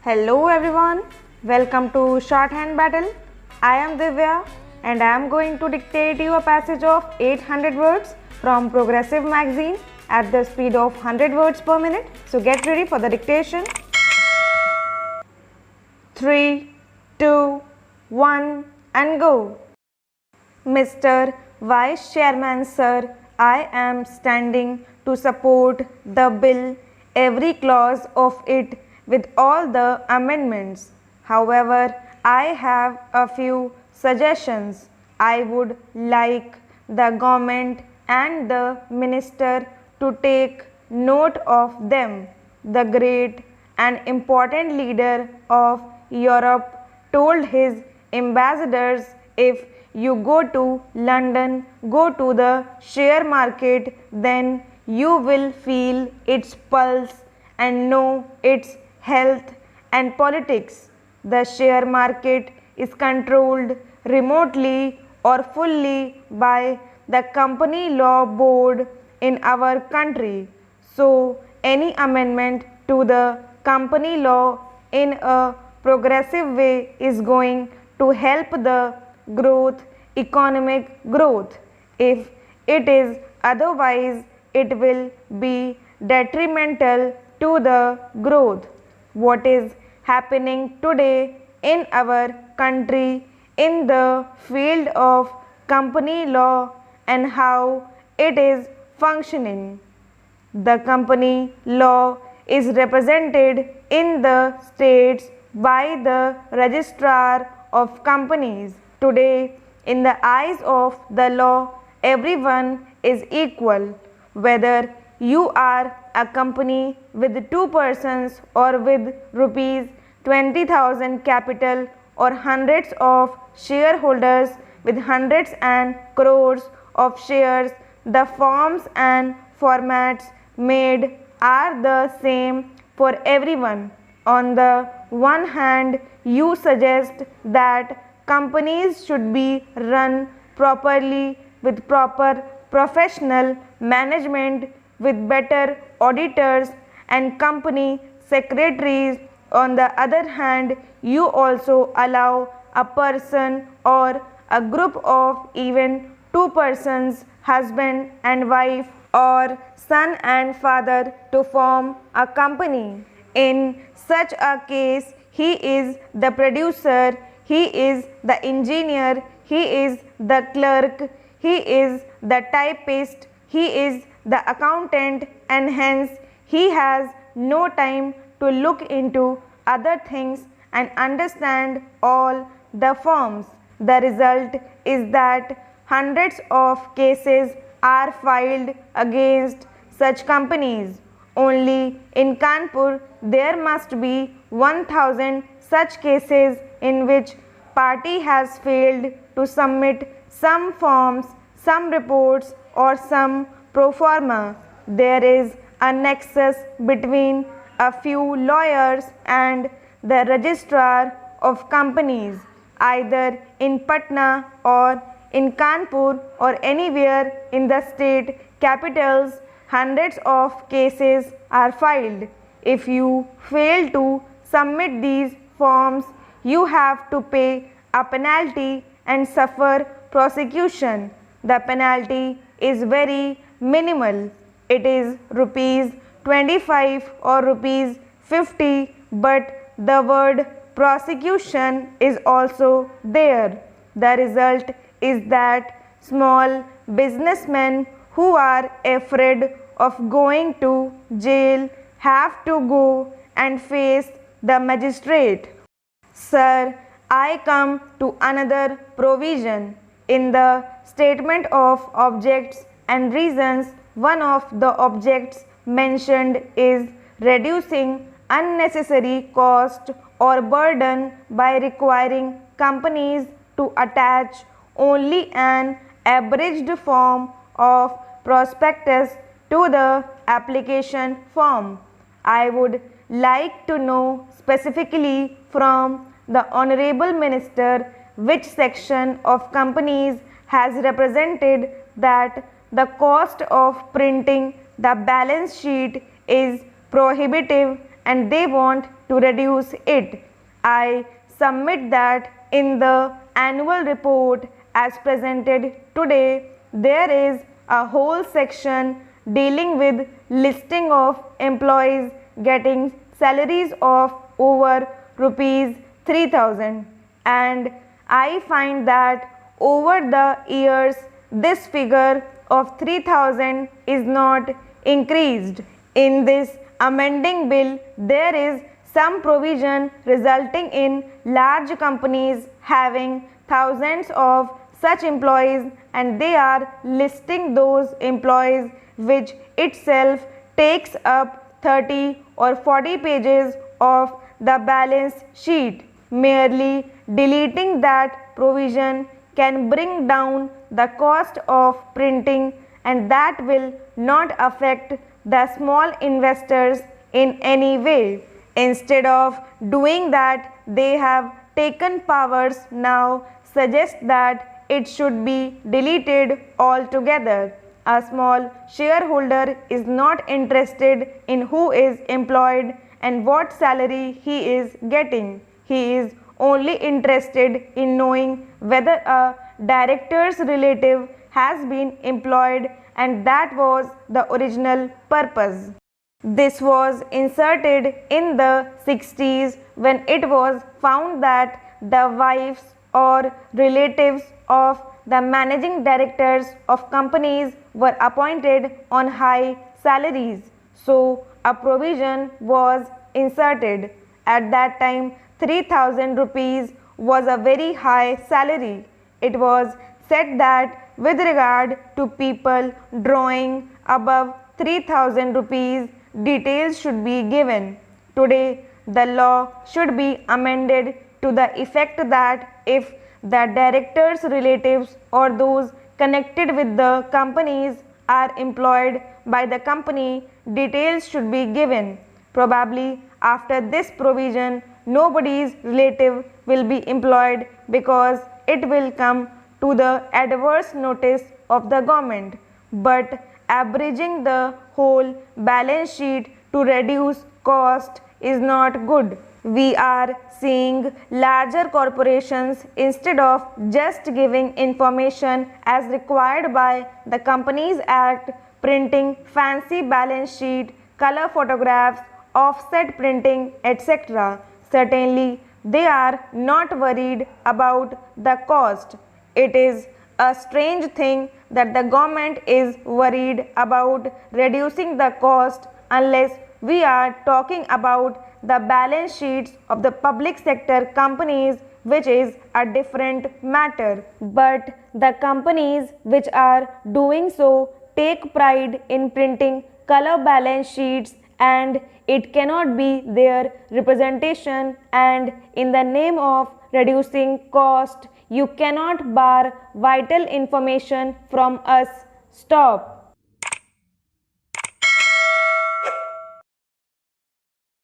Hello everyone, welcome to Shorthand Battle. I am Divya and I am going to dictate you a passage of 800 words from Progressive magazine at the speed of 100 words per minute. So get ready for the dictation. 3, 2, 1 and go. Mr. Vice Chairman Sir, I am standing to support the bill, every clause of it with all the amendments. However, I have a few suggestions. I would like the government and the minister to take note of them. The great and important leader of Europe told his ambassadors, if you go to London, go to the share market, then you will feel its pulse and know its health and politics. The share market is controlled remotely or fully by the Company Law Board in our country. So, any amendment to the company law in a progressive way is going to help the economic growth. If it is otherwise, it will be detrimental to the growth. What is happening today in our country in the field of company law and how it is functioning. The company law is represented in the states by the registrar of companies. Today, in the eyes of the law, everyone is equal, whether you are a company with 2 persons or with rupees 20,000 capital or hundreds of shareholders with hundreds and crores of shares. The forms and formats made are the same for everyone. On the one hand, you suggest that companies should be run properly with proper professional management with better auditors and company secretaries. On the other hand, you also allow a person or a group of even 2 persons, husband and wife or son and father, to form a company. In such a case, he is the producer, he is the engineer, he is the clerk, he is the typist, he is the accountant, and hence he has no time to look into other things and understand all the forms. The result is that hundreds of cases are filed against such companies. Only in Kanpur there must be 1,000 such cases in which party has failed to submit some forms, some reports or some pro forma. There is a nexus between a few lawyers and the registrar of companies, either in Patna or in Kanpur or anywhere in the state capitals. Hundreds of cases are filed. If you fail to submit these forms, you have to pay a penalty and suffer prosecution. The penalty is very minimal. It is rupees 25 or rupees 50, but the word prosecution is also there. The result is that small businessmen who are afraid of going to jail have to go and face the magistrate. Sir, I come to another provision. In the statement of objects and reasons, one of the objects mentioned is reducing unnecessary cost or burden by requiring companies to attach only an abridged form of prospectus to the application form. I would like to know specifically from the Honorable Minister which section of companies has represented that the cost of printing the balance sheet is prohibitive and they want to reduce it. I submit that in the annual report as presented today, there is a whole section dealing with listing of employees getting salaries of over rupees 3000, and I find that over the years this figure of 3000 is not increased. In this amending bill, there is some provision resulting in large companies having thousands of such employees, and they are listing those employees, which itself takes up 30 or 40 pages of the balance sheet. Merely deleting that provision can bring down the cost of printing, and that will not affect the small investors in any way. Instead of doing that, they have taken powers now suggest that it should be deleted altogether. A small shareholder is not interested in who is employed and what salary he is getting. He is only interested in knowing whether a director's relative has been employed, and that was the original purpose. This was inserted in the 60s when it was found that the wives or relatives of the managing directors of companies were appointed on high salaries. So a provision was inserted. At that time, 3000 rupees was a very high salary. It was said that with regard to people drawing above 3000 rupees, details should be given. Today, the law should be amended to the effect that if the director's relatives or those connected with the companies are employed by the company, details should be given. Probably after this provision, nobody's relative will be employed because it will come to the adverse notice of the government. But abridging the whole balance sheet to reduce cost is not good. We are seeing larger corporations, instead of just giving information as required by the Companies Act, printing fancy balance sheet, color photographs, offset printing, etc. Certainly, they are not worried about the cost. It is a strange thing that the government is worried about reducing the cost unless we are talking about the balance sheets of the public sector companies, which is a different matter. But the companies which are doing so take pride in printing color balance sheets, and it cannot be their representation, and in the name of reducing cost, you cannot bar vital information from us. Stop.